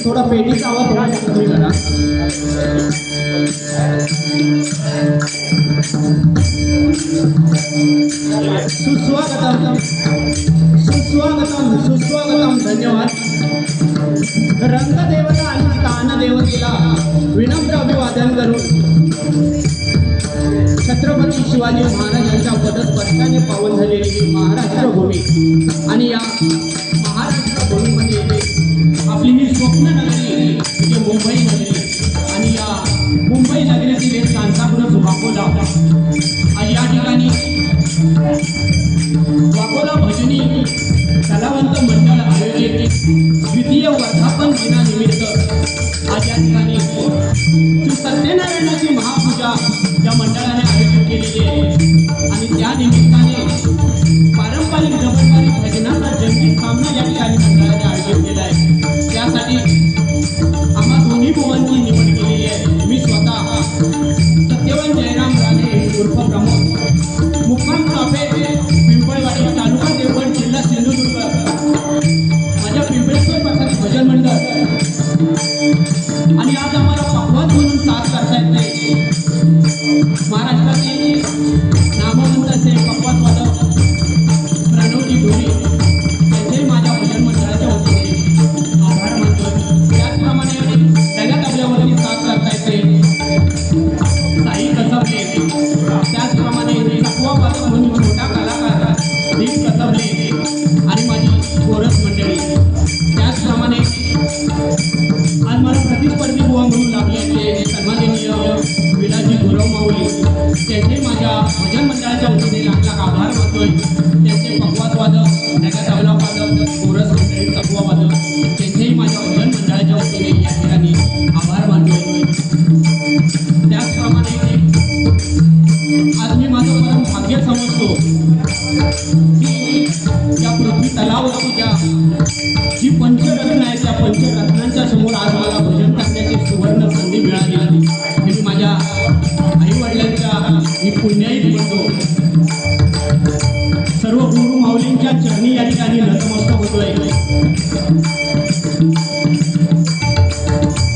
थोड़ा पेटीचा आवाज थोडा कमी करा. सुस्वागतम सुस्वागतम सुस्वागतम. धन्यवाद. रंगदेवता आणि स्थानदेवतेला विनम्र अभिवादन करून छत्रपती शिवाजी महाराजांच्या पदस्पर्शाने पावन झालेली ही महाराष्ट्र भूमी आणि या महाराष्ट्र भूमीमध्ये आपली ही स्वप्न नगरी म्हणजे मुंबई नगरी आणि या मुंबई नगरीतील एक सांसापूर्ण वाकोला. आज या ठिकाणी वाकोला भजनी कलावंत मंडळ आयोजित द्वितीय वर्धापन दिनानिमित्त आज या ठिकाणी श्री सत्यनारायणाची महापूजा या मंडळाने आयोजित केलेली आहे आणि त्या निमित्ताने पारंपरिक जबरदस्ती भजनाचा जंगी सामना या ठिकाणी मंडळाने आयोजित केला आहे. त्यासाठी आम्हा दोन्ही भावांची निवड केलेली आहे. मी स्वतः सत्यवान जयराम राणे उर्फ प्रमोद मुक्काम चाफे पिंपळवाडी तालुका देवगड जिल्हा सिंधुदुर्ग माझ्या पिंपळेश्वर पथक भजन मंडळ आणि आज आम्हाला पकवाद म्हणून साथ करता येते. महाराष्ट्रातील नामवंत असे पकवाद वादक प्रणवजी धोरी त्यांचे माझ्या भजन मंडळाच्या वतीने आभार मानतो. त्याचप्रमाणे त्याच्या तबल्यावरती साथ करता येते साई कसबले. त्याचप्रमाणे तकवा वादक म्हणून छोटा कलाकार दीप कसबले आणि माझी कोरस मंडळी. त्याचप्रमाणे आज मला प्रतिस्पर्धी बुवा म्हणून लाभले सन्माननीय विलाजी गुरव माऊली त्यांचे माझ्या भजन मंडळाच्या वतीने लाख लाख आभार मानतोय. त्यांचे पकवाद वादक त्याच्या तबला वादक कोरस मंडळी तकवा वादक त्यांचेही माझ्या भजन मंडळाच्या वतीने या ठिकाणी आभार मानतोय. त्याचप्रमाणे आज मी माझं परम भाग्य समजतो की या पृथ्वी तलावरती जी पंचरत्न आहे त्या पंचरत्नांच्या समोर आज मला भजन करण्याची सुवर्ण संधी मिळाली. मी माझ्या आईवडिलांच्या मी पुण्याईत म्हणतो. सर्व गुरु माऊलींच्या चरणी या ठिकाणी नतमस्तक होतोय.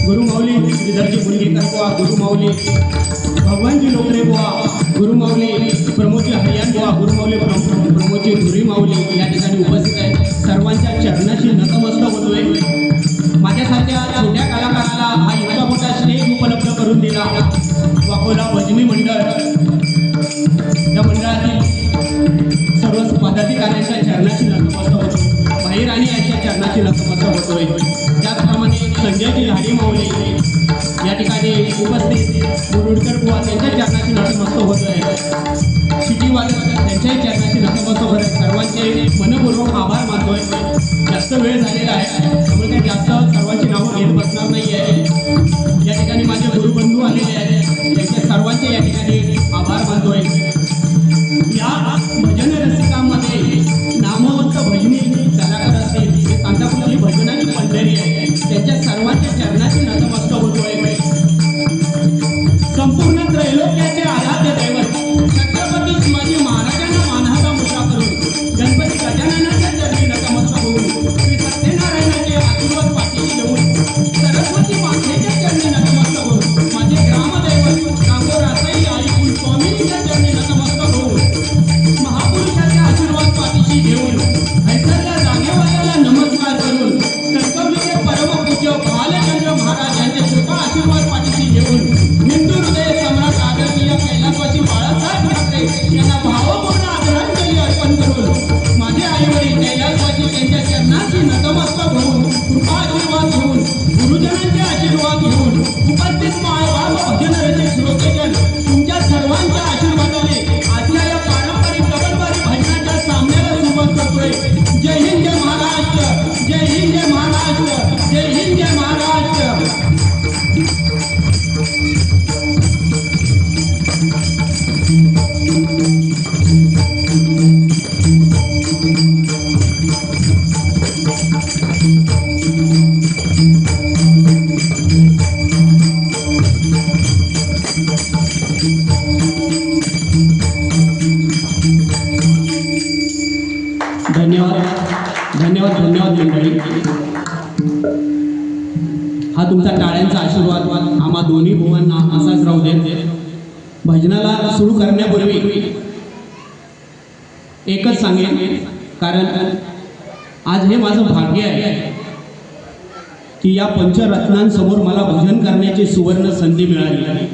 गुरु माऊली श्रीधरजी मुनगेकर बुवा, गुरु माऊली भगवानजी लोकरे बुवा, गुरु माऊली प्रमोदजी हरियाण बुवा, गुरु माऊली प्रमोदजी धुरी माऊली या ठिकाणी उपस्थित आहेत. सर्वांच्या चरणाशी नतमस्तक होतोय. माझ्यासारख्या छोट्या कलाकाराला हा इतका मोठा स्टेज उपलब्ध करून दिला वाकोला भजनी मंडळ. या मंडळातील सर्व पदाधिकाऱ्यांच्या चरणाशी नतमस्तक होतो. भाईराणी यांच्या चरणाशी नतमस्तक होतोय. त्याचप्रमाणे संजयजी लाडी माऊली या ठिकाणी उपस्थित मुरुडकर बुवा त्यांच्या चरणाशी नतमस्तक होत आहे. शिटी वादक त्यांच्याही चरणाशी नतमस्तक होत आहे. सर्वांचे मनपूर्वक आभार मानतोय. जास्त वेळ झालेला आहे त्यामुळे काही जास्त सर्वांची नावं घेत बसणार नाही आहे. या ठिकाणी माझे गुरुबंधू आलेले आहेत त्यांच्या सर्वांचे या ठिकाणी आभार मानतोय. या भजन रसिकांमध्ये नामवंत घेऊन हैदरला जागेवाल्याला नमस्कार करून कर्तव्याचे परमपूज्य बालचंद्र महाराज यांचे कृपा आशीर्वाद पाठीशी घेऊन हिंदू हृदय सम्राट आदरणीय कैलासवासी बाळासाहेब ठाकरे यांना भावपूर्ण आदरांजली अर्पण करून माझे आईवडील कैलासवासी त्यांच्या चरणाशी नतमस्तक होऊन कृपा आशीर्वाद घेऊन गुरुजनांचे आशीर्वाद घेऊन उपस्थित मायबाप भजन रसिक श्रोतेजन तुमच्या सर्वांच्या आशीर्वादाने आजच्या या पारंपरिक डबलबारी भजनाच्या सामन्याला सुरुवात करतोय. जय हिंद जय महाराष्ट्र, जय हिंद जय महाराष्ट्र, जय हिंद जय महाराष्ट्र. धन्यवाद मंडळी. हा तुमचा टाळ्यांचा आशीर्वाद आम्हा दोन्ही भावांना असाच राहू दे. भजनाला सुरू करण्यापूर्वी एकच सांगेन, कारण आज हे माझं भाग्य आहे की या पंचरत्नांसमोर मला भजन करण्याची सुवर्ण संधी मिळाली.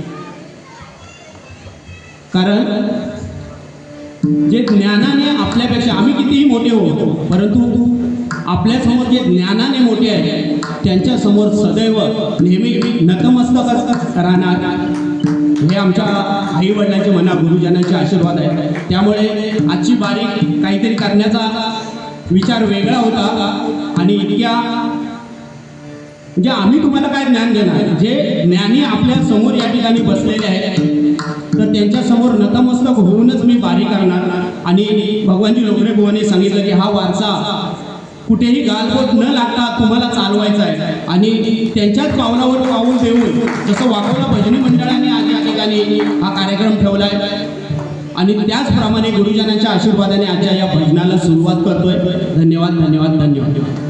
कारण जे ज्ञानाने आपल्यापेक्षा आम्ही कितीही मोठे होतो, परंतु आपल्यासमोर जे ज्ञानाने मोठे आहेत त्यांच्या समोर सदैव नेहमी नतमस्तक राहणार. हे आमच्या आई वडिलांचे म्हणा, गुरुजनांचे आशीर्वाद आहे. त्यामुळे आजची बारी काहीतरी करण्याचा विचार वेगळा होता आणि इतक्या म्हणजे आम्ही तुम्हाला काय ज्ञान देणार, जे ज्ञानी आपल्या समोर या ठिकाणी बसलेले आहेत तर त्यांच्या समोर नतमस्तक होऊनच मी बारी करणार. आणि भगवानजी लोकरे बुवांनी सांगितलं की हा वारसा कुठेही गालबोट न लागता तुम्हाला चालवायचा आहे आणि त्यांच्याच पावलावर पाऊल देऊन जसं वाकोला भजनी मंडळाने आज या ठिकाणी हा कार्यक्रम ठेवला आहे आणि त्याचप्रमाणे गुरुजनांच्या आशीर्वादाने आजच्या या भजनाला सुरुवात करतोय. धन्यवाद धन्यवाद धन्यवाद.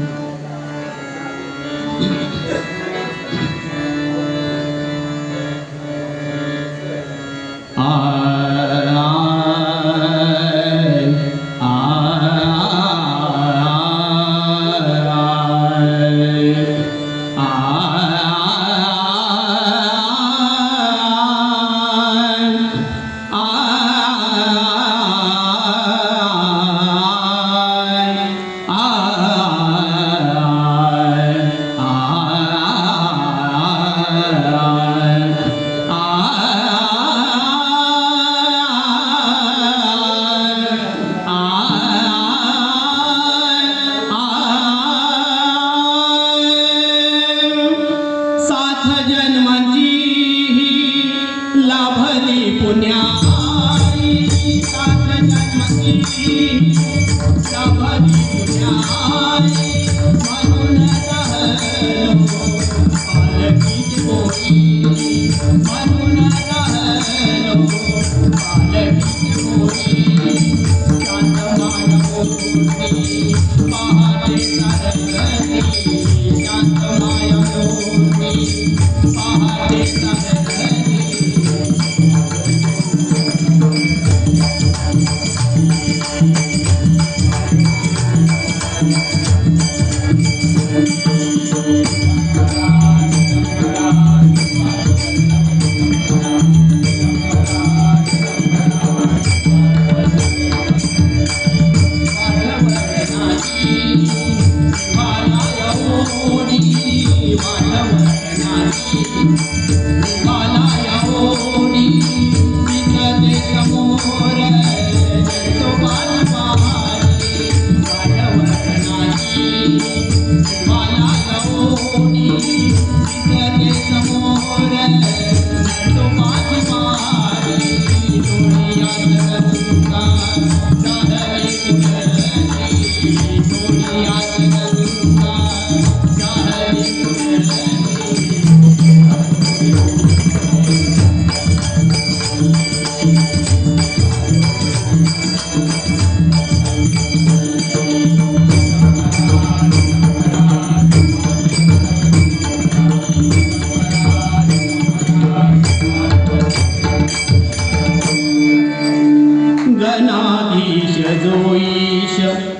तो ईश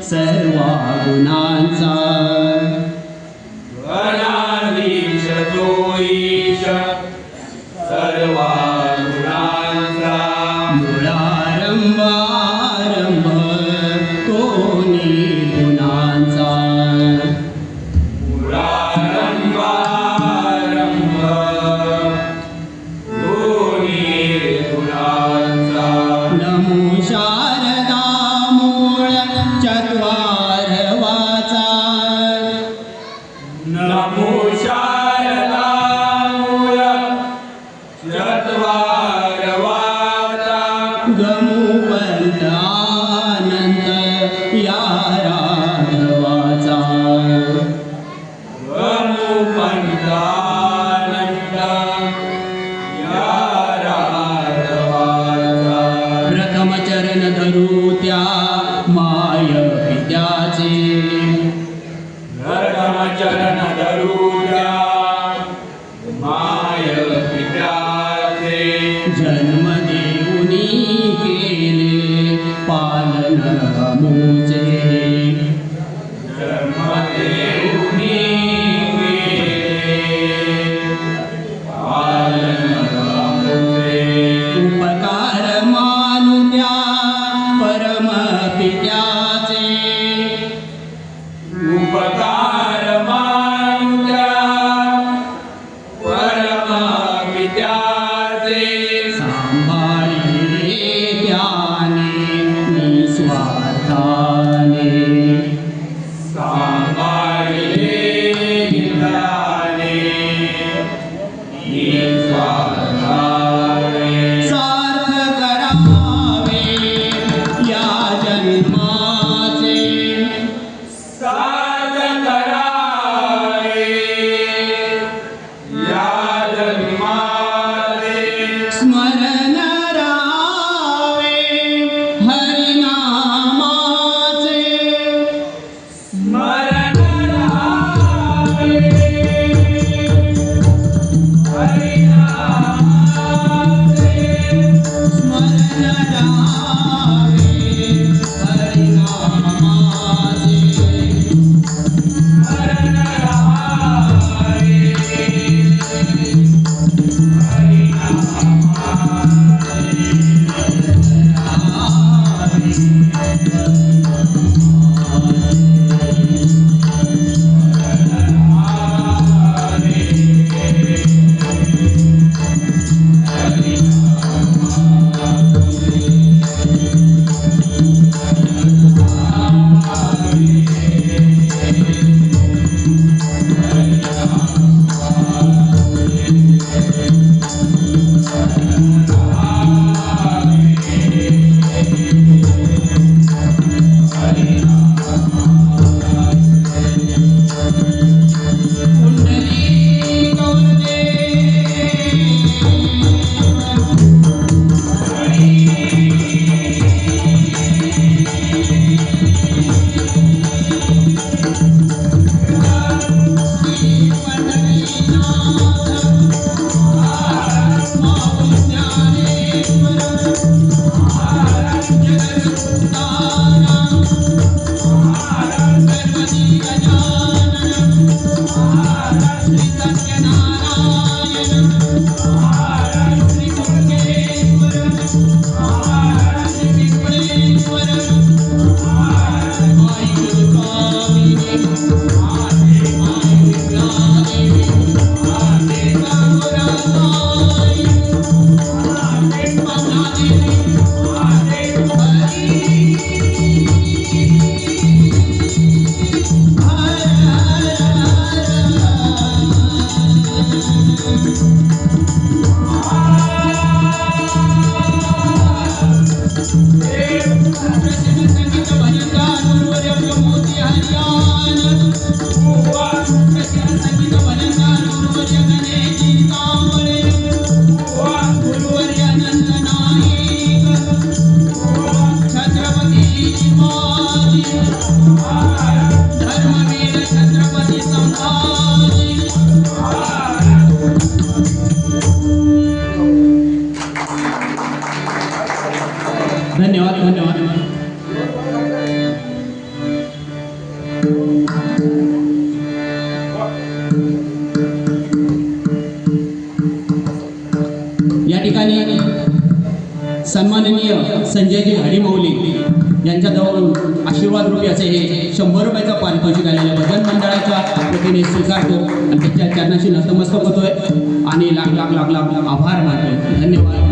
सर्वा गुणांचा गणाधीश तो ईश सर्वा गुणांचा मुळारंभ आरंभ तो निर्गुणांचा मुळारंभ आरंभ तो निर्गुणांचा नमो शारदा मूळ चत्वार वाचा नमो शारदा मूळ चत्वार वाचा गमुपंत आनंद या राघवाचा गमुपंतानंद या राघवाचा प्रथम चरण धरू त्या माय पित्याचे प्रथम चरण धरू द्या माय पित्याचे जन्म देऊनी केले पालन मोचे धर्मदेवनी उपकार मानू त्या परम पित्याचे उपकार मानुद्या परम पित्याचे सांभाळिले त्याने निस्वार्थाने सांभाळले हिताने निस्वार्थाने सार्थ करावे या जन्माचे साध करावे या जन्माचे स्मरण राहावे हरिनामाचे स्मरण राहावे हरिनामाचे स्मरण राहावे हरिनामाचे स्मरण राहावे कुंडली गौरदेव धन्यवाद धन्यवाद. संजयजी हरिमौली यांच्याजवळ आशीर्वाद रूपी असे हे 100 रुपयाचा पारितोषिक आलेल्या भजन मंडळाच्या वतीने स्वीकारतो आणि त्याच्या चरणाशी नतमस्तक होतोय आणि लाख लाख लाख लाख आभार मानतोय. धन्यवाद.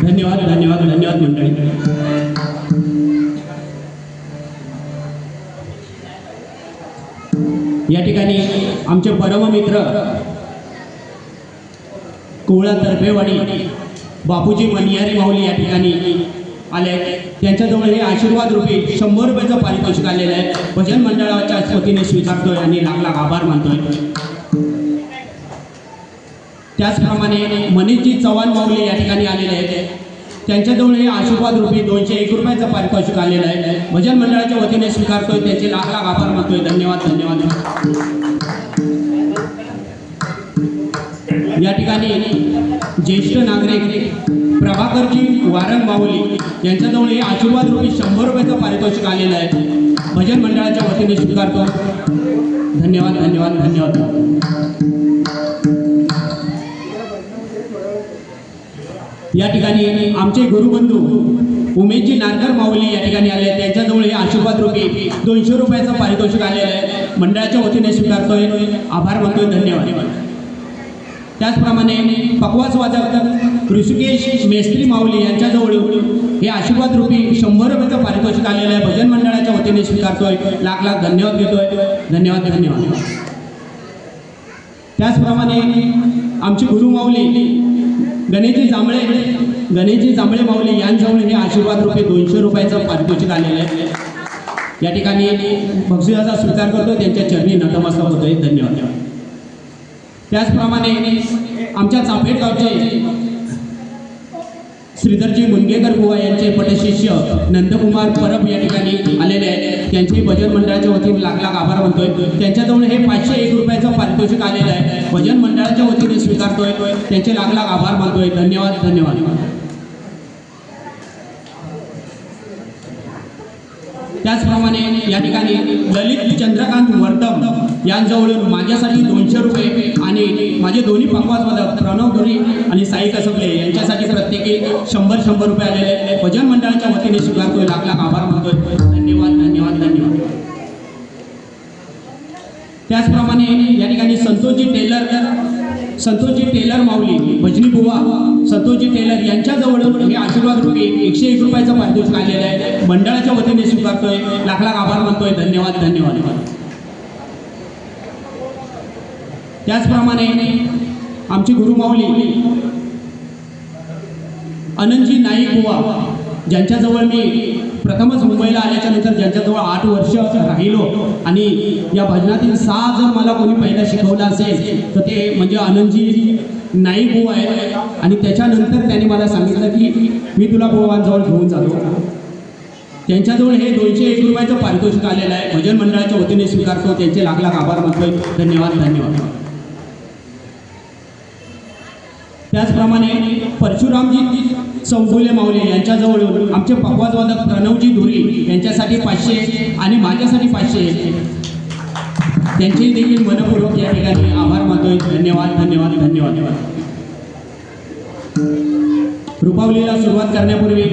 धन्यवाद धन्यवाद धन्यवाद मंडळी. या ठिकाणी आमचे परममित्र कोवळा तर्फेवाडी बापूजी मनियारी माऊली या ठिकाणी आले. त्यांच्याजवळ हे आशीर्वाद रूपी 100 रुपयाचं पारितोषिक आलेलं आहे. भजन मंडळाच्या वतीने स्वीकारतोय आणि लाख लाख आभार मानतोय. त्याचप्रमाणे मनीषजी चव्हाण माऊली या ठिकाणी आलेले आहेत. त्यांच्याजवळ हे आशीर्वाद रूपी 201 रुपयाचं पारितोषिक आलेलं आहे. भजन मंडळाच्या वतीने स्वीकारतोय. त्यांचे लाख लाख आभार मानतोय. धन्यवाद धन्यवाद. या ठिकाणी ज्येष्ठ नागरिक प्रभाकरजी वारंग माऊली यांच्याजवळ हे आशीर्वाद रूपी 100 रुपयाचं पारितोषिक आलेलं आहे. भजन मंडळाच्या वतीने स्वीकारतो. धन्यवाद धन्यवाद धन्यवाद. या ठिकाणी आमचे गुरुबंधू उमेशजी नारकर माऊली या ठिकाणी आले. त्यांच्याजवळ हे आशीर्वाद रूपी 200 रुपयाचं पारितोषिक आलेलं आहे. मंडळाच्या वतीने स्वीकारतोय. आभार मानतोय. धन्यवाद. त्याचप्रमाणे पकवास वादक ऋषिकेश मेस्त्री माऊली यांच्याजवळ हे आशीर्वाद रूपी 100 रुपयाचं पारितोषिक आलेलं आहे. भजन मंडळाच्या वतीने स्वीकारतोय. लाख लाख धन्यवाद देतोय. धन्यवाद धन्यवाद. त्याचप्रमाणे आमची गुरु माऊली गणेशजी जांभळे माऊली यांच्याजवळ हे आशीर्वाद रूपी 200 रुपयाचं पारितोषिक आलेलं आहे. या ठिकाणी बक्षिसाचा स्वीकार करतो. त्यांच्या चरणी नतमस्तक होतोय. धन्यवाद. त्याचप्रमाणे आमच्या चाफेड गावचे श्रीधरजी मुनगेकर बुवा यांचे पटशिष्य नंदकुमार परब या ठिकाणी आलेले आहेत. त्यांचे भजन मंडळाच्या वतीने लाख लाख आभार मानतोय. त्यांच्याजवळ हे 501 रुपयाचं पारितोषिक आलेलं आहे. भजन मंडळाच्या वतीने स्वीकारतोय. त्यांचे लाख लाख आभार मानतोय. धन्यवाद धन्यवाद. त्याचप्रमाणे या ठिकाणी ललित चंद्रकांत वर्धम यांजवळून माझ्यासाठी 200 रुपये आणि माझे दोन्ही पकवासवादक प्रणव धुरी आणि साई कसबले यांच्यासाठी प्रत्येकी 100 रुपये आलेले आहेत. भजन मंडळाच्या वतीने स्वीकारतोय. लाख लाख आभार मानतोय. धन्यवाद धन्यवाद धन्यवाद. त्याचप्रमाणे या ठिकाणी संतोषजी टेलर माऊली भजनी बुवा संतोषजी टेलर यांच्याजवळून हे आशीर्वाद रूपी 101 रुपयाचं पारितोषिक आलेलं आहे. मंडळाच्या वतीने स्वीकारतोय. लाख लाख आभार मानतोय. धन्यवाद धन्यवाद. त्याचप्रमाणे आमची गुरुमाऊली अनंतजी नाईक बुवा ज्यांच्याजवळ मी प्रथमच मुंबईला आल्याच्यानंतर ज्यांच्याजवळ 8 वर्ष राहिलो आणि या भजनातील 6 जर मला कोणी पहिला शिकवलं असेल तर ते म्हणजे अनंतजी नाईक बुवा आहे. आणि त्याच्यानंतर त्यांनी मला सांगितलं की मी तुला बुवांजवळ घेऊन जातो. त्यांच्याजवळ हे 201 रुपयाचं पारितोषिक आलेलं आहे. भजन मंडळाच्या वतीने स्वीकारतो. त्यांचे लाख लाख आभार मानतोय. धन्यवाद धन्यवाद. त्याचप्रमाणे परशुरामजी चौगुले माऊली यांच्याजवळ आमचे पकवाजवादक प्रणवजी धुरी यांच्यासाठी 500 आणि माझ्यासाठी 500 त्यांचेही देखील मनपूर्वक या ठिकाणी आभार मानतोय. धन्यवाद धन्यवाद धन्यवाद. रूपावलीला सुरुवात करण्यापूर्वी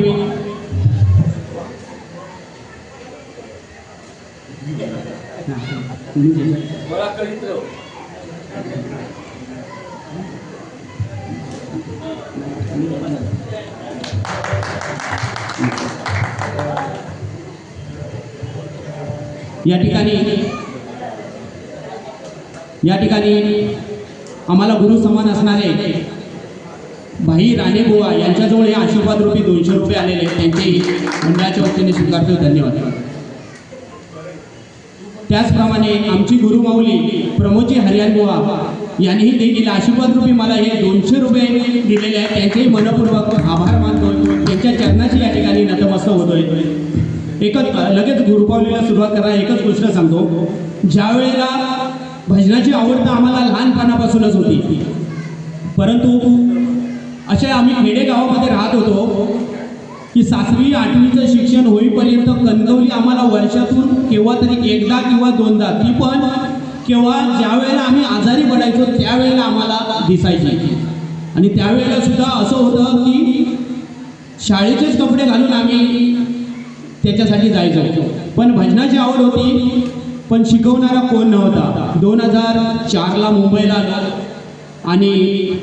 मला करीत राहू. या ठिकाणी आम्हाला गुरु समान असणारे भाई राणेबुवा यांच्याजवळ हे आशीर्वाद रूपी 200 रुपये आलेले त्यांचेही मंडळाच्या वतीने स्वीकारतो. धन्यवाद. त्याचप्रमाणे आमची गुरुमाऊली प्रमोदजी हरियाणबुवा यांनीही देखील आशीर्वाद रूपी मला हे 200 रुपये दिलेले आहेत. त्यांचेही मनपूर्वक आभार मानतो. त्यांच्या चरणाची या ठिकाणी नतमस्तक होतोय. लगेच गुरुमाऊलीला सुरुवात करा. एकच गोष्ट सांगतो, ज्या वेळेला भजनाची आवड तर आम्हाला लहानपणापासूनच होती, परंतु असे आम्ही खेडेगावामध्ये राहत होतो की 7वी 8वीचं शिक्षण होईपर्यंत कणकवली आम्हाला वर्षातून केव्हा तरी एकदा किंवा दोनदा, ती पण केव्हा ज्या वेळेला आम्ही आजारी पडायचो त्यावेळेला आम्हाला दिसायची. आणि त्यावेळेला सुद्धा असं होतं की शाळेचेच कपडे घालून आम्ही त्याच्यासाठी जायचो. पण भजनाची आवड होती, पण शिकवणारा कोण नव्हता. 2004ला मुंबईला आलो आणि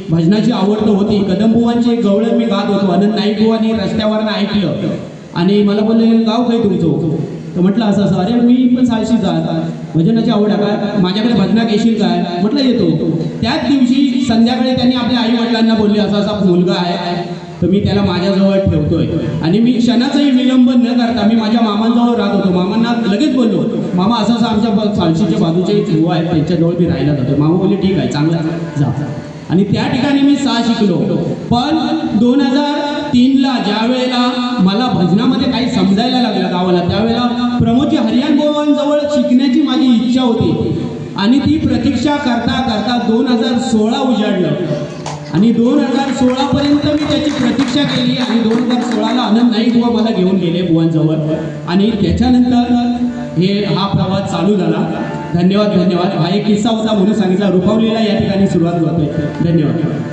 भजनाची आवड तर होती. कदमबुवांचे गवळण मी गात होतो. अनंत नाईकबुवांनी रस्त्यावरनं ऐकलं आणि मला बोलले, गाव काय तुमचं? तर म्हटलं असं असं. अरे मी पण सालशी जात, भजनाची आवड आहे काय, माझ्याकडे भजनात येशील काय? म्हटलं येतो. त्याच दिवशी संध्याकाळी त्यांनी आपल्या आई वडिलांना बोलले, असा असा मुलगा आहे, तर मी त्याला माझ्याजवळ ठेवतोय. आणि मी क्षणाचंही विलंब न करता मी माझ्या मामांजवळ राहत होतो. मामांना लगेच बोललो, मामा असं असं आमच्या सालशीच्या बाजूचे बुवा आहेत, त्यांच्याजवळ मी राहायला जातो. मामा बोलले ठीक आहे, चांगला जा. आणि त्या ठिकाणी मी 6 शिकलो. पण 2003ला ज्या वेळेला मला भजनामध्ये काही समजायला लागलं गावाला, त्यावेळेला प्रमोदजी हरियाणबुवांजवळ शिकण्याची माझी इच्छा होती. आणि ती प्रतीक्षा करता करता 2016 उजाडलं. आणि 2016पर्यंत मी त्याची प्रतीक्षा केली. आणि 2016ला अनंत नाईकबुवा मला घेऊन गेले बुवांजवळ. आणि त्याच्यानंतर हा प्रवास चालू झाला. धन्यवाद. हा एक किस्सा होता म्हणून सांगितला. रुपावलीला या ठिकाणी सुरुवात करतोय. धन्यवाद.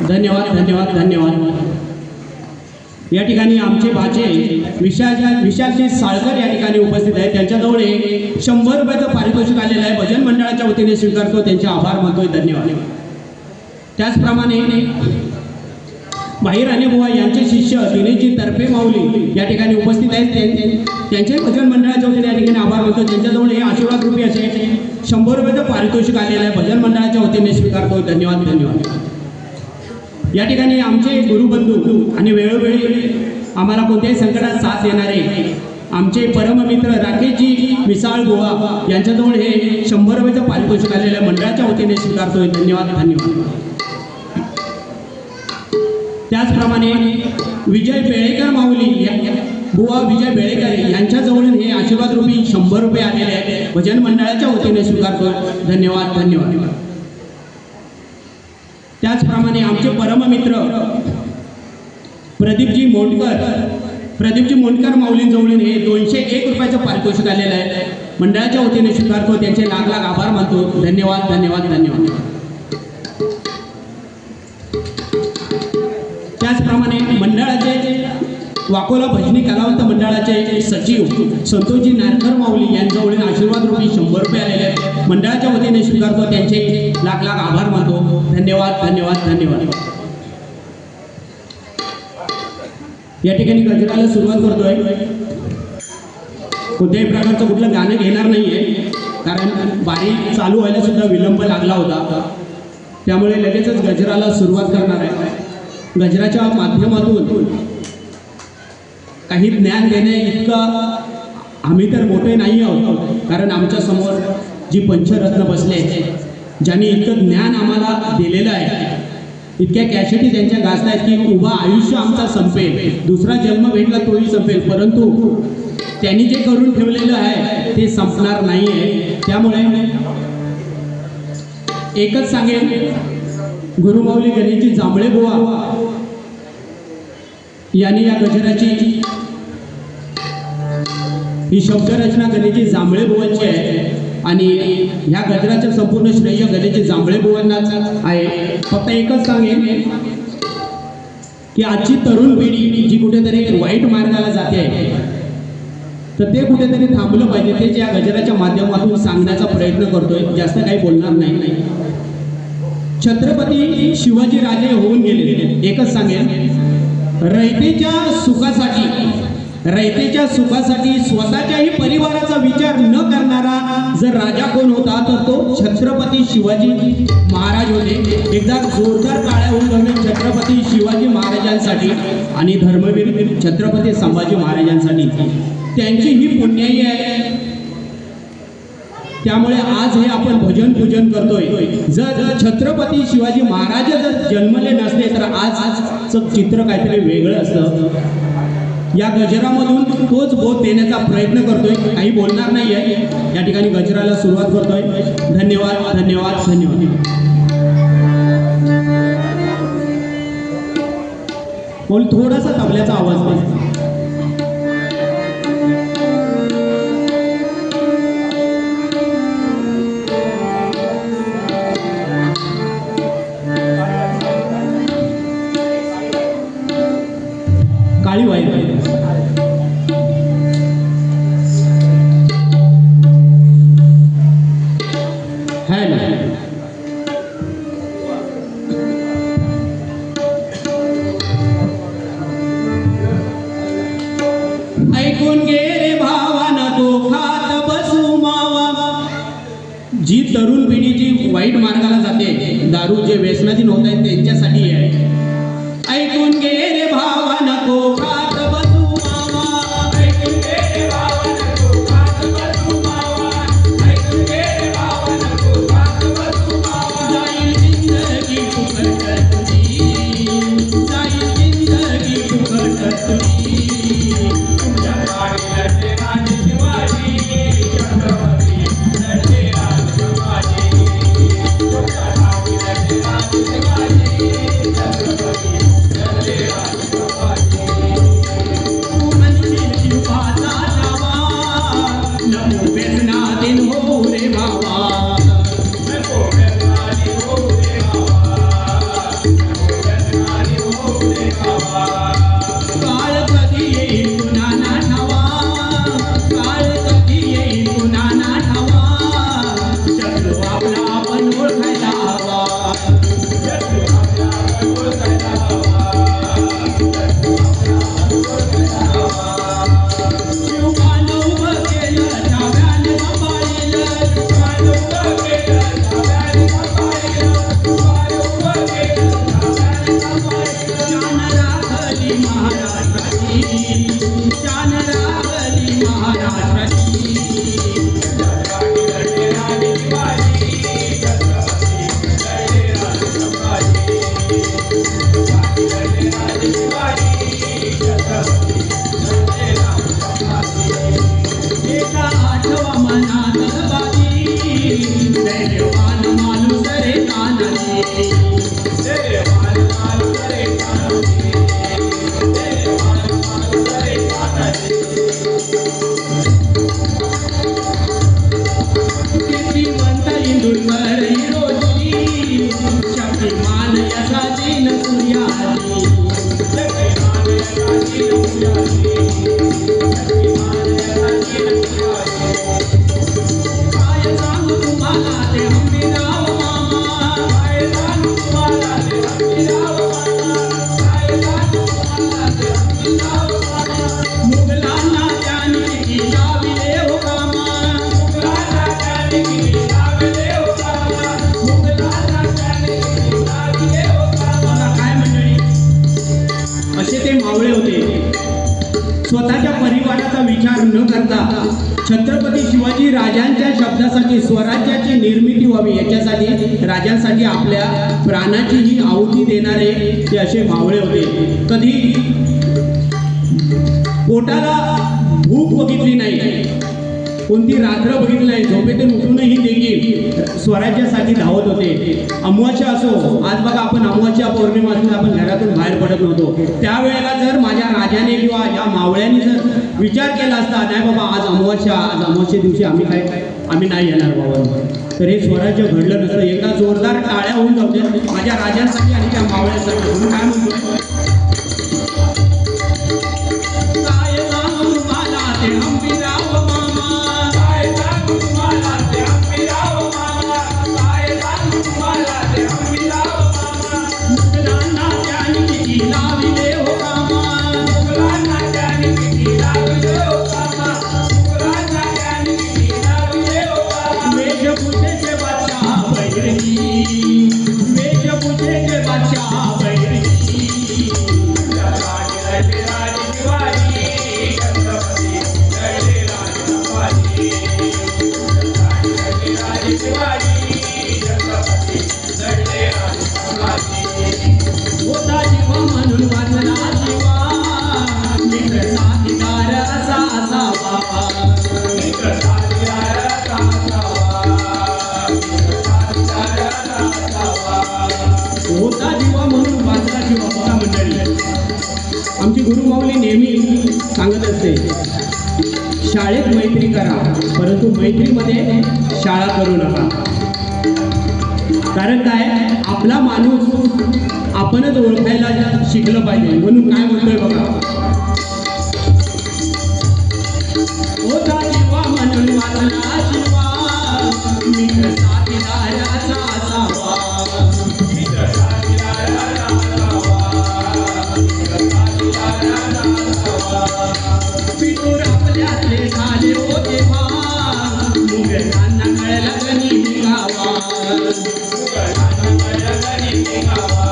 धन्यवाद धन्यवाद धन्यवाद. या ठिकाणी आमचे भाचे विशालजी साळकर या ठिकाणी उपस्थित आहेत. त्यांच्याजवळ 100 रुपयाचं पारितोषिक आलेलं आहे. भजन मंडळाच्या वतीने स्वीकारतो, त्यांचे आभार मानतोय. धन्यवाद. त्याचप्रमाणे भाई राणेबुवा यांचे शिष्य दिनेशजी तरफे माऊली या ठिकाणी उपस्थित आहेत. त्यांचे भजन मंडळाच्या वतीने या ठिकाणी आभार मानतो. त्यांच्याजवळ हे आशीर्वाद रुपये असे 100 रुपयाचं पारितोषिक आलेलं आहे. भजन मंडळाच्या वतीने स्वीकारतो. धन्यवाद धन्यवाद. या ठिकाणी आमचे गुरुबंधू आणि वेळोवेळी आम्हाला कोणत्याही संकटात साथ देणारे आमचे परममित्र राकेशजी मिसाळ बुवा यांच्याजवळ हे 100 रुपयाचं पारितोषिक आलेलं आहे. मंडळाच्या वतीने स्वीकारतोय. धन्यवाद धन्यवाद. त्याचप्रमाणे विजय बेळेकर माऊली बुवा विजय बेळेकर यांच्याजवळ हे आशीर्वाद रूपी 100 रुपये आलेले आहेत. भजन मंडळाच्या वतीने स्वीकारतोय. धन्यवाद धन्यवाद. त्याचप्रमाणे आमचे परममित्र प्रदीपजी मोंडकर माऊलींजवळ हे 201 रुपयाचं पारितोषिक आलेलं आहे. मंडळाच्या वतीने स्वीकारतो. त्यांचे लाख लाख आभार मानतो. धन्यवाद धन्यवाद धन्यवाद. त्याचप्रमाणे मंडळाचे वाकोला भजनी कलावंत मंडळाचे सचिव संतोषजी नारकर माऊली यांच्याजवळ आशीर्वाद रूपी 100 रुपये आलेले आहेत. मंडळाच्या वतीने स्वीकारतो. त्यांचे लाख लाख आभार मानतो. धन्यवाद धन्यवाद धन्यवाद. या ठिकाणी गजराला सुरुवात करतोय. कोणत्याही प्रकारचं कुठलं गाणं घेणार नाहीये, कारण बारी चालू व्हायला सुद्धा विलंब लागला होता. त्यामुळे लगेचच गजराला सुरुवात करणार आहे. गजराच्या माध्यमातून काही ज्ञान देणे इतकं आम्ही तर मोठे नाही आहोत, कारण आमच्या समोर जी पंचरत्न बसले, ज्यांनी इतकं ज्ञान आम्हाला दिलेलं आहे, इतक्या कॅसेटी त्यांच्या गाजतायत की उभा आयुष्य आमचा संपेल, दुसरा जन्म भेटला तोही संपेल, परंतु त्यांनी जे करून ठेवलेलं आहे ते संपणार नाही आहे. त्यामुळे एकच सांगेन, गुरुमाऊली गणेशजी जांभळे बुवा यांनी या गजराची ही शब्दरचना गणेशजी जांभळे बुवांची आहे आणि ह्या गजराचं संपूर्ण श्रेय गणेशजी जांभळे बुवांनाच आहे. फक्त एकच सांगेन की आजची तरुण पिढी जी कुठेतरी वाईट मार्गाला जाते आहे, तर ते कुठेतरी थांबलं पाहिजे. ते या गजराच्या माध्यमातून सांगण्याचा प्रयत्न करतोय. जास्त काही बोलणार नाही. छत्रपती शिवाजी राजे होऊन गेले. एकच सांगेन, रयतेच्या सुखासाठी स्वतःच्याही परिवाराचा विचार न करणारा जर राजा कोण होता तर तो छत्रपती शिवाजी महाराज होते. एकदा जोरदार टाळ्या होऊन जाऊन छत्रपती शिवाजी महाराजांसाठी आणि धर्मवीर छत्रपती संभाजी महाराजांसाठी. त्यांची ही पुण्याई आहे. त्यामुळे आज हे आपण भजन पूजन करतोय. जर छत्रपती शिवाजी महाराज जर जन्मले नसते तर आजचं चित्र काहीतरी वेगळं असतं. या गजरामधून तोच बोध देण्याचा प्रयत्न करतोय. काही बोलणार नाही आहे. या ठिकाणी गजराला सुरुवात करतोय. धन्यवाद धन्यवाद धन्यवाद. बोल, थोडासा तबल्याचा आवाज दे. काळी वाईट है ना. ऐकून घे रे भावा, नको खात बसू मावा. जी तरुण पिढी जी वाईट मार्गाला जाते, दारू जे व्यसनाधीन होत आहेत त्यांच्यासाठी आहे. ऐकून घे रे भावा, नको खात बसू मावा. ऐकून घे रे भावा, नको खात बसू मावा. ऐकून घे रे भावा, नको खात बसू मावा. जाईल जिंदगी फुकट तुझी, जाईल जिंदगी फुकट तुझी. तुमच्या गाडी लढले राजे शिवाजी, छत्रपती लढले राजे शिवाजी. तुमच्या गाडी लढले राजे शिवाजी, छत्रपती. स्वतःच्या परिवाराचा विचार न करता छत्रपती शिवाजी राजांच्या शब्दासाठी स्वराज्याची निर्मिती व्हावी याच्यासाठी राजांसाठी आपल्या प्राणाची ही आहुती देणारे ते असे मावळे होते. कधी पोटाला भूक बघितली नाही, कोणती रात्र बघितली नाही, झोपेतून उठूनही देखील स्वराज्यासाठी धावत होते. अमावास्या असो, आज बघा आपण अमावास्या पौर्णिमा असून आपण घरातून बाहेर पडत नव्हतो. त्यावेळेला जर माझ्या राजाने किंवा या मावळ्यांनी जर विचार केला असता, नाही बाबा आज अमावास्या दिवशी आम्ही नाही येणार बाबा, तर हे स्वराज्य घडलं नसतं. एकदा जोरदार टाळ्या होऊन जाऊ दे माझ्या राजांसाठी आणि त्या मावळ्यांसाठी. म्हणून काय म्हणतो, काय सांगू मला ते हंबीराव मामा, काय सांगू तुम्हाला ते हंबीराव मामा, काय सांगू तुम्हाला ते हंबीराव मामा. मुघलांना त्यांनी किती लाविले हो कामा, मुघलांना त्यांनी किती लावले हो कामा, मुघलांना त्यांनी किती लावले हो कामा. वेशभूषेचे बादशाह बैरगी, वेशभूषेचे बादशाह बैरगी. जगाचे राजे शिवाजी, छत्रपती जगले राजसंभाजी. जगाचे राजे शिवाजी, छत्रपती जगले राजसंभाजी. होता जीवा म्हणून वाचला जीवा, मित्र साथीदार असा असावा. मित्र साथीदार असा असावा, मित्र साथीदार असा असावा. होता जीवा म्हणून वाचला जीवा. बघा मंडळी, आमची गुरुमाऊली नेहमी सांगत असते, शाळेत मैत्री करा परंतु मैत्रीमध्ये शाळा करू नका. कारण काय, आपला माणूस आपणच ओळखायला शिकलं पाहिजे. म्हणून काय म्हणतोय बघा, होता जीवा म्हणून वाचला जीवा, मित्र साथीदार असा असावा. मित्र साथीदार असा असावा, मित्र साथीदार असा असावा. पितूर आपल्यातले झाले होते भाग, मुघलांना कळलं गणी गावा. मुघलांना कळलं गणी गावा,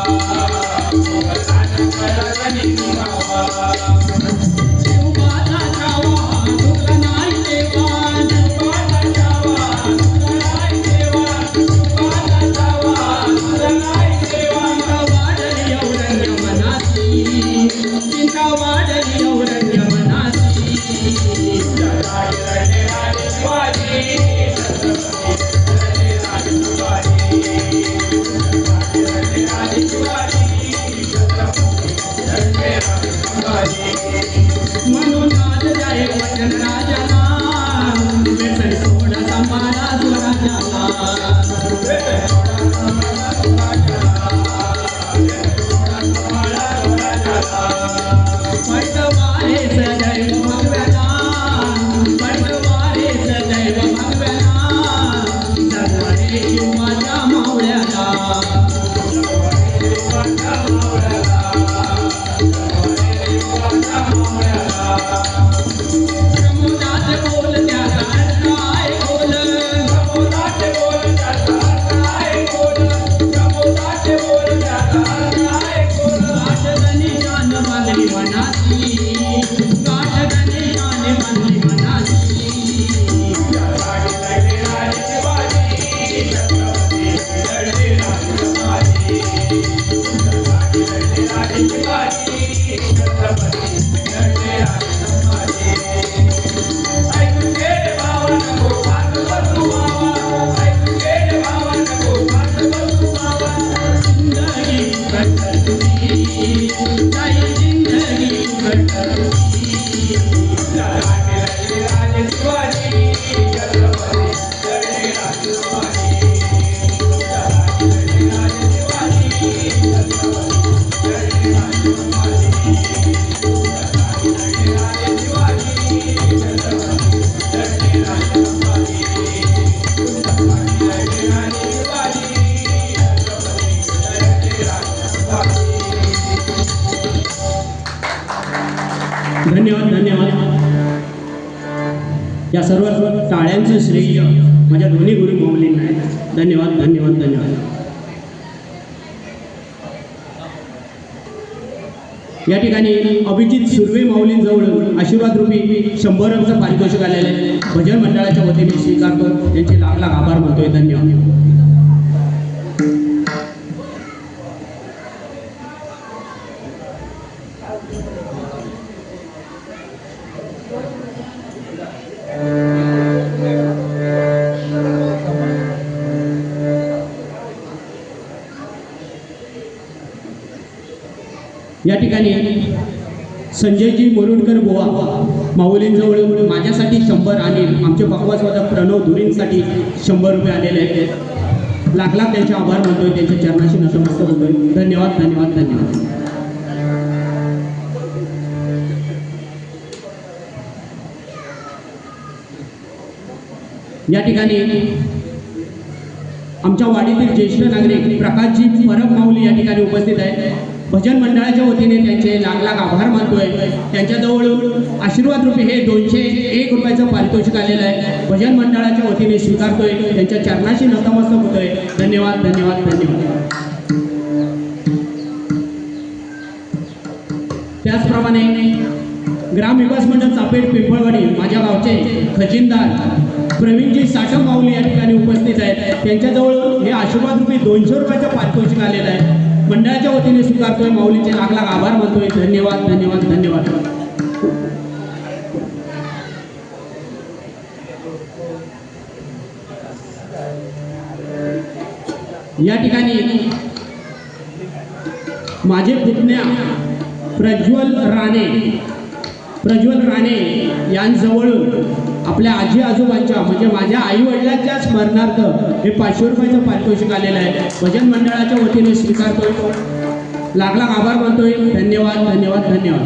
मुघलांना कळलं गणी गावा. शिवबाचा छावा तुला नाही देवा, शिवबाचा छावा तुला नाही देवा, शिवबाचा छावा तुला नाही देवा. चिंता वाढली औरंग्य मनाची, चिंता वाढली औरंग्य मनाची. जगाचे राजे शिवाजी, छत्रपती जगले राजसंभाजी. जगाचे राजे शिवाजी, छत्रपती जगले राजसंभाजी. म्हणून आज जाय वचन राजाला, व्यसन सोड सांभाळा स्वराज्याला. पटवारे सदैव भगव्याला, पटवारे सदैव भगव्याला, सर्वरे शिवाच्या मावळ्याला. प्रमोदात बोल त्याचा काय बोल, प्रमोदाचे बोल त्याचा काय बोल, प्रमोदाचे बोल त्याचा काय बोल. काठगणी शान बांधली मनाची, काठगणी शान बांधली मनाची. जगाचे राजे शिवाजी, छत्रपती जगले राजसंभाजी. जगाचे राजे शिवाजी, छत्रपती जगले राजसंभाजी. ऐकून घे रे भावा नको फास बसू मावा, ऐकून घे रे भावा नको फास बसू मावा. जिंदगी कटली, जाई जिंदगी कटली. जगाचे राजे शिवाजी, छत्रपती जगले राजसंभाजी. जगाचे राजे शिवाजी, छत्रपती जगले राजसंभाजी. जगाचे राजे शिवाजी, छत्रपती जगले राजसंभाजी. जगाचे राजे शिवाजी, छत्रपती जगले राजसंभाजी. धन्यवाद धन्यवाद. या सर्व टाळ्यांचं श्रेय माझ्या दोन्ही गुरु माऊलींना आहे. धन्यवाद धन्यवाद धन्यवाद. या ठिकाणी अभिजित सुर्वे माऊलींजवळ आशीर्वाद रूपी 100चं पारितोषिक आलेले आहे. भजन मंडळाच्या वतीने स्वीकारतो. त्यांचे लाख लाख आभार मानतोय. धन्यवाद. या ठिकाणी संजयजी मुरुडकर बुवा माऊलींजवळ माझ्यासाठी 100 आणि आमचे पकवासवादक प्रणव धुरींसाठी 100 रुपये आलेले आहेत. लाख लाख त्यांचे आभार मानतोय. त्यांच्या चरणाशी नतमस्तक होतोय. धन्यवाद धन्यवाद धन्यवाद. या ठिकाणी आमच्या वाडीतील ज्येष्ठ नागरिक प्रकाशजी परब माऊली या ठिकाणी उपस्थित आहेत. भजन मंडळाच्या वतीने त्यांचे लाख लाख आभार मानतोय. त्यांच्याजवळ आशीर्वाद रूपी हे 201 रुपयाचं पारितोषिक आलेलं आहे. भजन मंडळाच्या वतीने स्वीकारतोय. त्यांच्या चरणाशी नतमस्तक होतोय. धन्यवाद धन्यवाद धन्यवाद. त्याचप्रमाणे ग्रामविकास मंडळ चापेट पिंपळवाडी माझ्या गावचे खजिनदार प्रवीणजी साठम माऊली या ठिकाणी उपस्थित आहेत. त्यांच्याजवळ हे आशीर्वाद रूपी 200 रुपयाचं पारितोषिक आलेलं आहे. मंडळाच्या वतीने स्वीकारतोय. माऊलीचे लाख लाख आभार मानतोय. धन्यवाद धन्यवाद धन्यवाद. या ठिकाणी माझे पुतण्या प्रज्वल राणे यांजवळ आपल्या आजी आजोबांच्या म्हणजे माझ्या आई वडिलांच्या स्मरणार्थ हे 500 रुपयाचं पारितोषिक आलेलं आहे. भजन मंडळाच्या वतीने स्वीकारतोय. लाख लाख आभार मानतोय. धन्यवाद धन्यवाद धन्यवाद.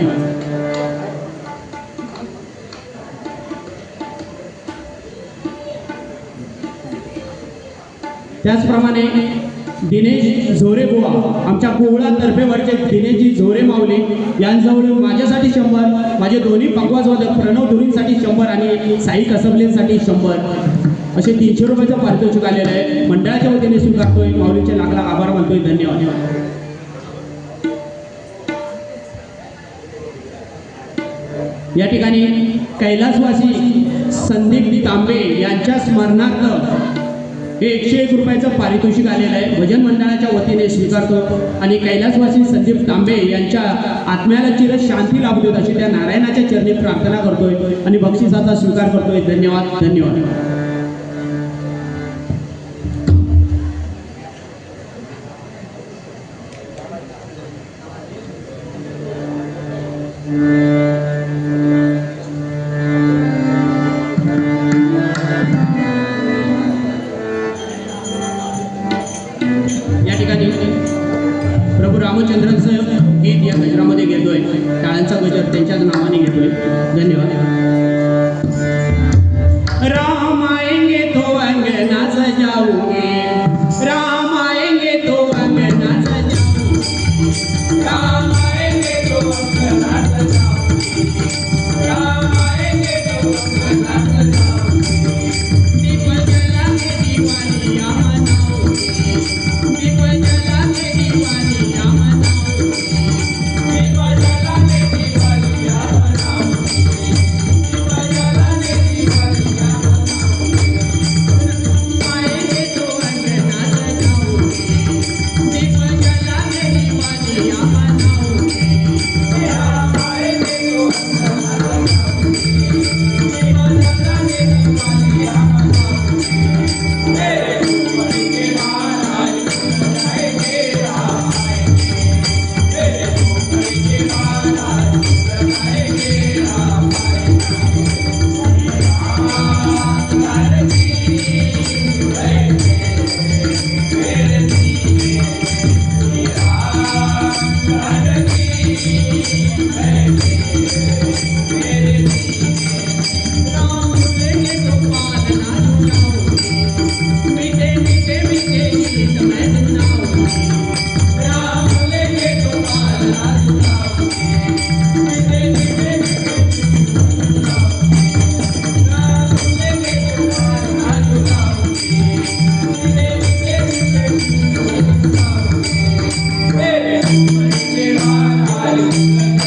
त्याचप्रमाणे दिनेश झोरे बुवा आमच्या कोवळा तर्फेवरचे दिनेशजी झोरे माऊली यांजवळ माझ्यासाठी 100, माझे दोन्ही पकवासवादक प्रणव धुरींसाठी 100 आणि साई कसबलेंसाठी 100 असे 300 रुपयाचं पारितोषिक आलेलं आहे. मंडळाच्या वतीने स्वीकारतोय. माऊलीचे लाख लाख आभार मानतोय. धन्यवाद. या ठिकाणी कैलासवासी संदीप तांबे यांच्या स्मरणार्थ हे 101 रुपयाचं पारितोषिक आलेलं आहे. भजन मंडळाच्या वतीने स्वीकारतो आणि कैलासवासी संदीप तांबे यांच्या आत्म्याला चिर शांती लाभू देत अशी त्या नारायणाच्या चरणी प्रार्थना करतोय आणि बक्षिसाचा स्वीकार करतोय. धन्यवाद धन्यवाद. प्रभू रामचंद्रांचं गीत या गजरामध्ये घेतोय. टाळ्यांचा गजर त्यांच्याच नावाने घेतोय. धन्यवाद. राम आएंगे तो अंगना सजाऊंगे, राम आएंगे तो अंगना सजाऊंगे, राम आएंगे तो अंगना सजाऊंगे, राम आएंगे तो अंगना सजाऊंगे, दीप जला के दिवालियां मनाऊंगे, दीप जला के दिवालियां मनाऊंगे, दीप जलाने दिवालियां मनाऊंगे, दीप जलाने दिवालियां मनाऊंगे, आएंगे तो अंगना सजाऊंगे, दीप जला के दिवालियां मनाऊंगे, राम आएंगे तो अंगना सजाऊंगे, दीप जलाने दिवालियां मनाऊंगे, तेरे ऊपर के महाराज सजाएंगे, राम आएंगे, तेरे ऊपर के महाराज सजाएंगे, राम आएंगे, राम लालची रहेंगे मेरे सीने, राम लालची रहेंगे मेरे सीने, राम बोलेंगे तो पालना सुनाऊंगी, मीठे मीठे मीठे गीत मैं सुनाऊंगी, राम बोलेंगे तो पालना सुनाऊंगे, मीठे मीठे मीठे सुनाऊंगे, राम बोलेंगे तो पालना सुनाऊंगे, मीठे मीठे मीठे सुनाऊंगे, तेरे ऊपर के महाराज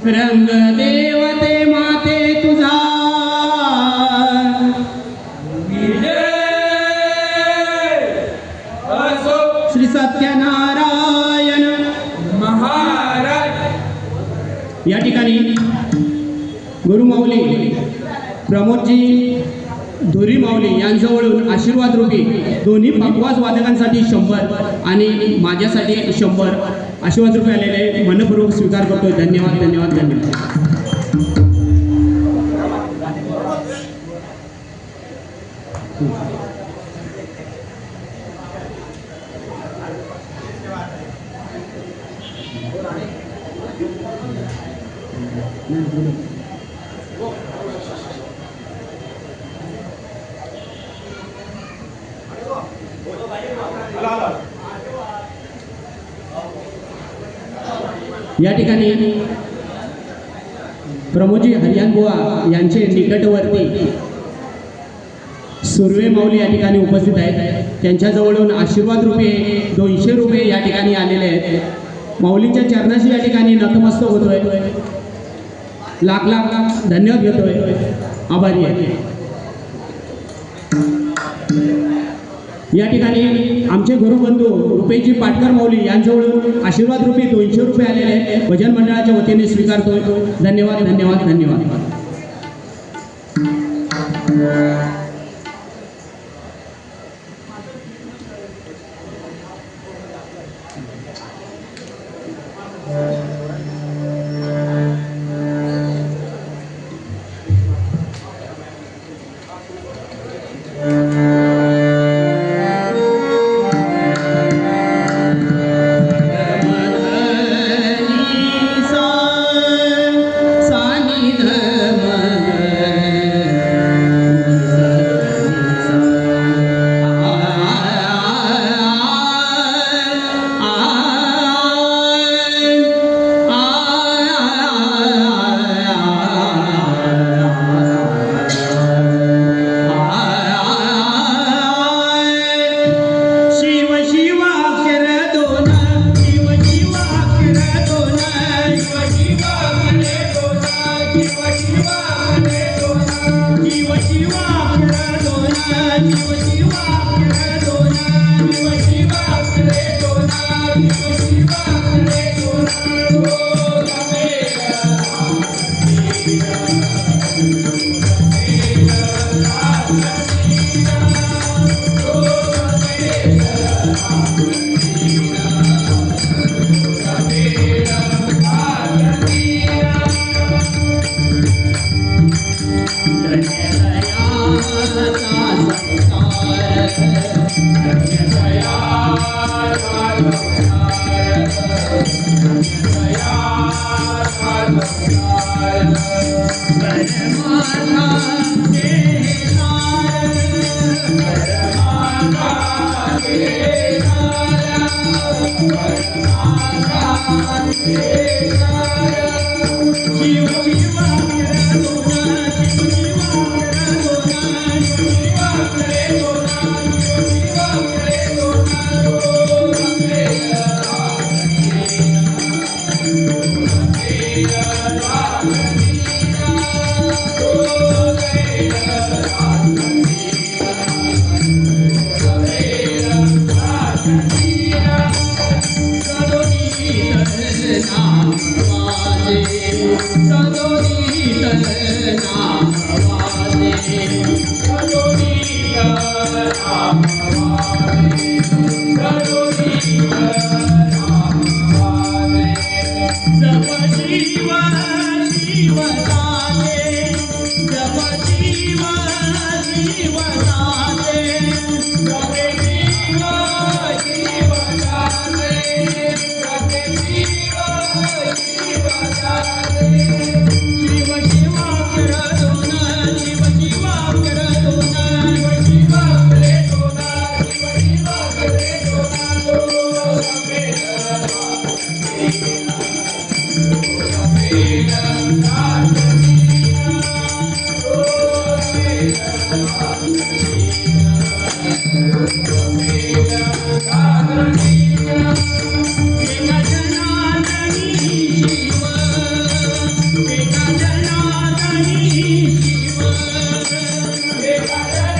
रंग देवते माते तुझा असो श्री सत्यनारायण महाराज या ठिकाणी गुरुमाऊली प्रमोदजी धुरी माऊली यांजवळून आशीर्वाद रूपी दोन्ही पकवाज वादकांसाठी 100 आणि माझ्यासाठी 100 आशीर्वाद रूपी आलेले मनपूर्वक स्वीकार करतोय. धन्यवाद धन्यवाद धन्यवाद. या ठिकाणी प्रमोदजी हरियान बुवा यांचे निकटवर्ती सुर्वे माऊली या ठिकाणी उपस्थित आहेत. त्यांच्याजवळून आशीर्वाद रूपे 200 रुपये या ठिकाणी आलेले आहेत. माऊलींच्या चरणाशी या ठिकाणी नतमस्तक होतोय. लाख लाख धन्यवाद घेतोय. आभारी आहे. या ठिकाणी आमचे गुरुबंधू रुपेशजी पाटकर माऊली यांजवळून आशीर्वाद रूपी 200 रुपये आलेले आहेत. भजन मंडळाच्या वतीने स्वीकारतोय. धन्यवाद धन्यवाद धन्यवाद. वाजे सदोरी नाम वाजे सदोरी नाम वाजे सदोरी नाम वाजे जप शिव शिव झाले जप शिव शिव झाले जपे शिव शिव झाले जपे शिव शिव झाले शिव शिवा करतो ना शिव शिवा करतो ना शिव करे दोना शिव करे दोना जपे एका जनार्दनी शिव एका जनार्दनी शिव एका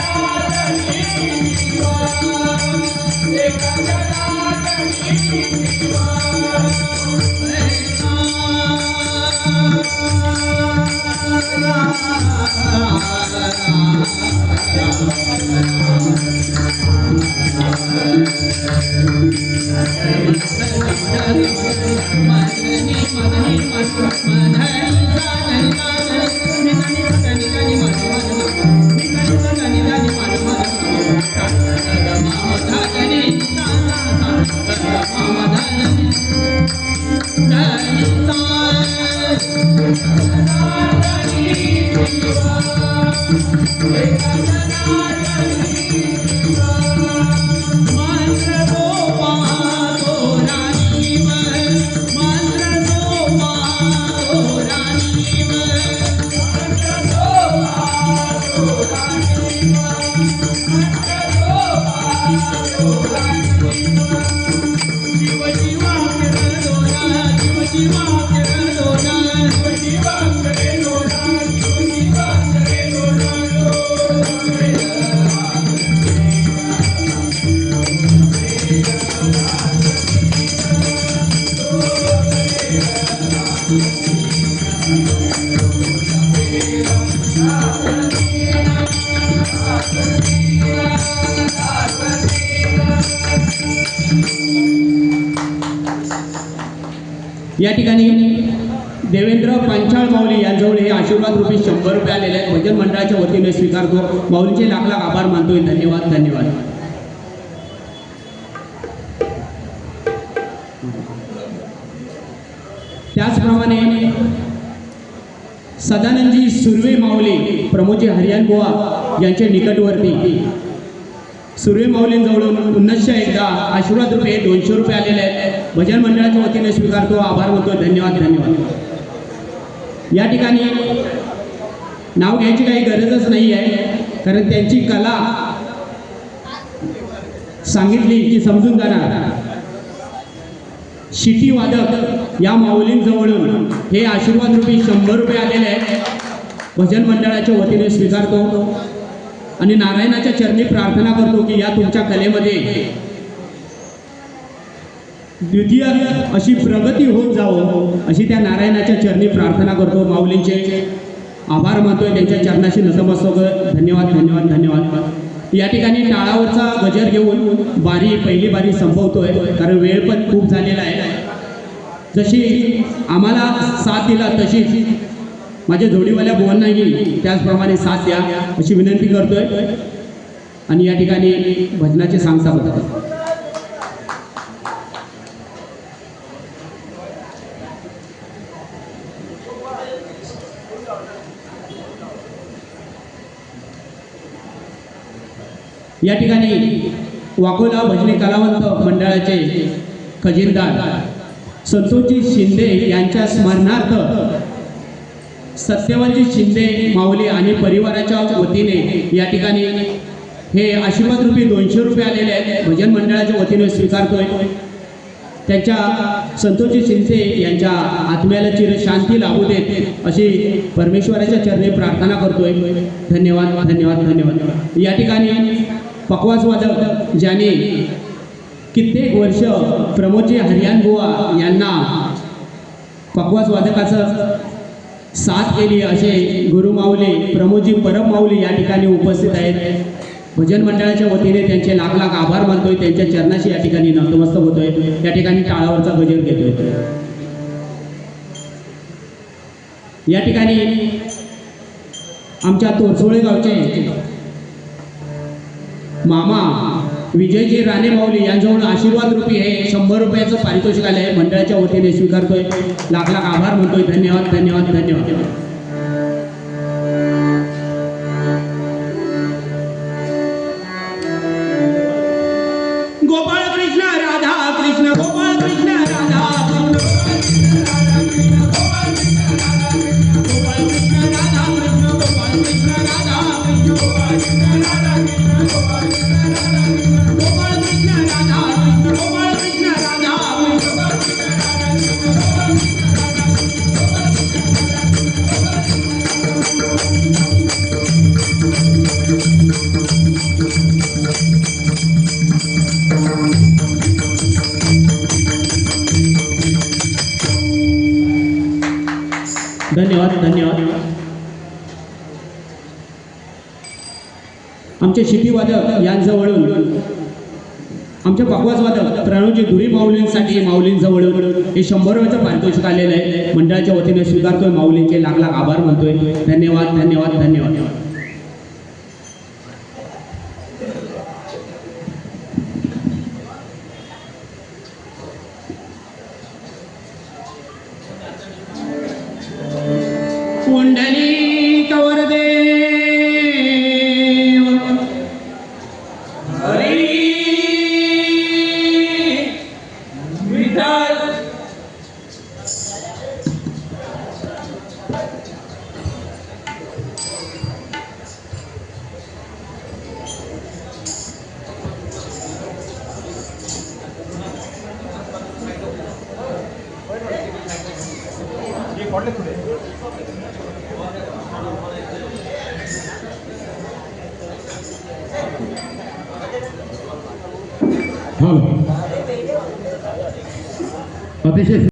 जनार्दनी शिवा एका जनार्दनी शिवा या ठिकाणी देवेंद्र पांचाळ माऊली यांजवळ हे आशीर्वाद रुपये 100 रुपये आलेले आहेत. भजन मंडळाच्या वतीने स्वीकारतो. माऊलीचे लाख लाख आभार मानतोय. धन्यवाद धन्यवाद. त्याचप्रमाणे सदानंदजी सुर्वे माऊली प्रमोदजी हरियाण बुवा यांच्या निकटवर्ती सुर्वे माऊलींजवळून पुन्हा एकदा आशीर्वाद रुपये 200 रुपये आलेले आहेत. भजन मंडळाच्या वतीने स्वीकारतो. आभार मानतोय. धन्यवाद धन्यवाद. या ठिकाणी नाव घ्यायची काही गरजच नाही आहे, कारण त्यांची कला सांगितली की समजून जाणार. शिटी वादक या माऊलींजवळून हे आशीर्वाद रुपये 100 रुपये आलेले आहेत. भजन मंडळाच्या वतीने स्वीकारतो आणि नारायणाच्या चरणी प्रार्थना करतो की या तुमच्या कलेमध्ये द्वितीय अशी प्रगती होत जावो, अशी त्या नारायणाच्या चरणी प्रार्थना करतो. माऊलींचे आभार मानतोय. त्यांच्या चरणाशी नतमस्तक. धन्यवाद धन्यवाद धन्यवाद. या ठिकाणी टाळावरचा गजर घेऊन पहिली बारी संपवतोय, कारण वेळ पण खूप झालेला आहे. जशी आम्हाला साथ दिला तशी माझ्या जोडीवाल्या बुवांनाही त्याचप्रमाणे साथ द्या अशी विनंती करतोय. आणि या ठिकाणी भजनाचे सांगता होतात. या ठिकाणी वाकोला भजनी कलावंत मंडळाचे खजिनदार संतोषजी शिंदे यांच्या स्मरणार्थ सत्यवानजी शिंदे माऊली आणि परिवाराच्या वतीने या ठिकाणी हे आशीर्वाद रुपये 200 रुपये आलेले आहेत. भजन मंडळाच्या वतीने स्वीकारतोय. त्यांच्या संतोषजी शिंदे यांच्या आत्म्याला चिरशांती लाभू देत अशी परमेश्वराच्या चरणी प्रार्थना करतोय. धन्यवाद धन्यवाद धन्यवाद. या ठिकाणी पकवाजवादक ज्याने कित्येक वर्ष प्रमोदजी हरियाण बुवा यांना पकवाज वादकाचं साथ केली असे गुरुमाऊली प्रमोदजी परम माऊली या ठिकाणी उपस्थित आहेत. भजन मंडळाच्या वतीने त्यांचे लाख लाख आभार मानतोय. त्यांच्या चरणाशी या ठिकाणी नतमस्तक होतोय. या ठिकाणी टाळावरचा गजर घेतोय. या ठिकाणी आमच्या तोरसोळे गावचे मामा विजयजी राणे माऊली यांच्याकडून आशीर्वाद रूपी हे 100 रुपयाचं पारितोषिक आलं आहे. मंडळाच्या वतीने स्वीकारतोय. लाख लाख आभार म्हणतोय. धन्यवाद धन्यवाद धन्यवाद. गोपाळ कृष्ण राधा कृष्ण गोपाळ कृष्ण राधा कृष्ण गोपाळ कृष्ण राधा कृष्ण गोपाळ कृष्ण राधा कृष्ण गोपाळ कृष्ण राधा कृष्ण गोपाळ कृष्ण राधा कृष्ण गोपाळ कृष्ण राधा कृष्ण गोपाळ कृष्ण राधा धन्यवाद धन्यवाद. आमचे शिपीवादक यांजवळून आमचे पकवाज वादक प्रणवजी धुरी माऊलींसाठी माऊलींजवळून हे 100 रुपयाचं पारितोषिक आलेलं आहे. मंडळाच्या वतीने स्वीकारतोय. माऊलींचे लाख लाख आभार म्हणतोय. धन्यवाद धन्यवाद धन्यवाद. कुंडली कवरदेव हरी विठ्ठल. अतिशय